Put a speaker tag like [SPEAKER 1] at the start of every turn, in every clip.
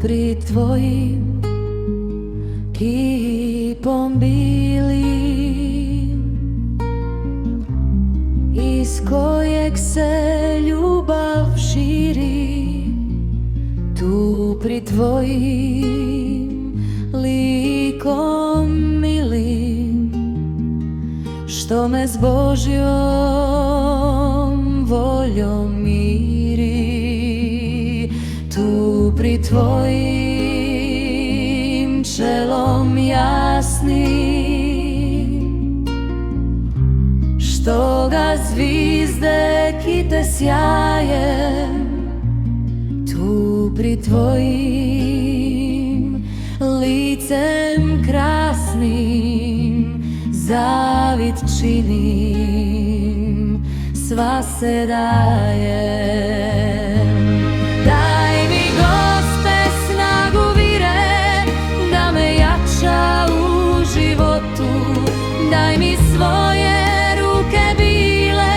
[SPEAKER 1] pri tvojim kipom bilim, iz kojeg se ljubav širi, tu pri tvojim likom milim, što me s Božjom voljom miri, tu pri tvojim čelom jasnim, što ga zvizde kite sjajem, tu pri tvojim licem krasnim zavid činim, sva se dajem. Daj mi, Gospe, snagu vire da me jača u životu, daj mi svoje ruke bile,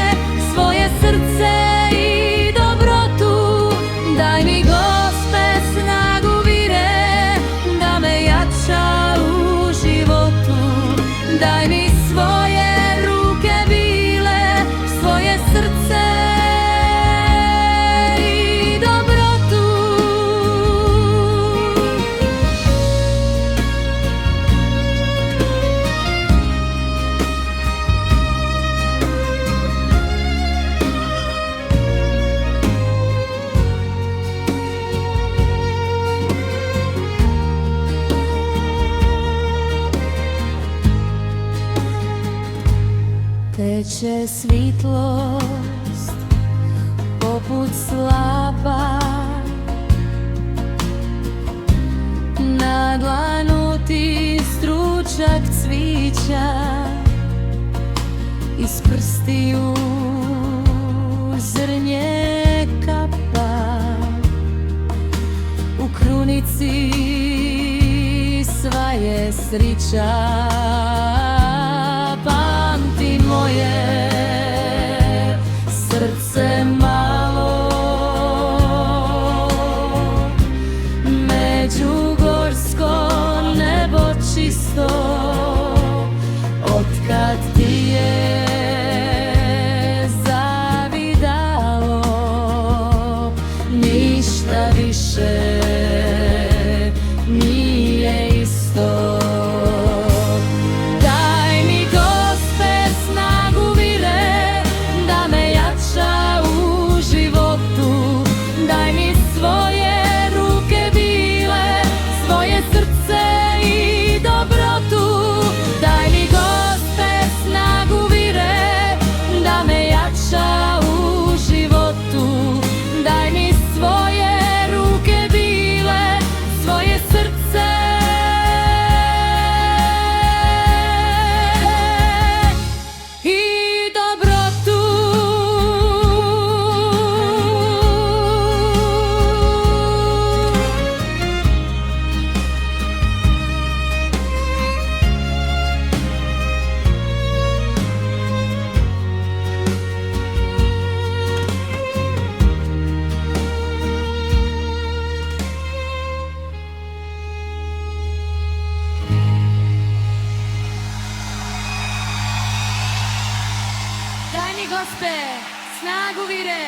[SPEAKER 1] svoje srce i dobrotu. Daj mi, Gospe, snagu vire da me jača u životu, daj mi svoje ruke bile, svoje srce i dobrotu. Teče svitlost poput slapa, na dlanu ti stručak cvića, iz prstiju zrnje kapa, u krunici sva je srića. Pamti moje srce malo, međugorsko nebo čisto, otkad ti je zavidalo, ništa više nije isto.
[SPEAKER 2] Daj mi, Gospe, snagu vire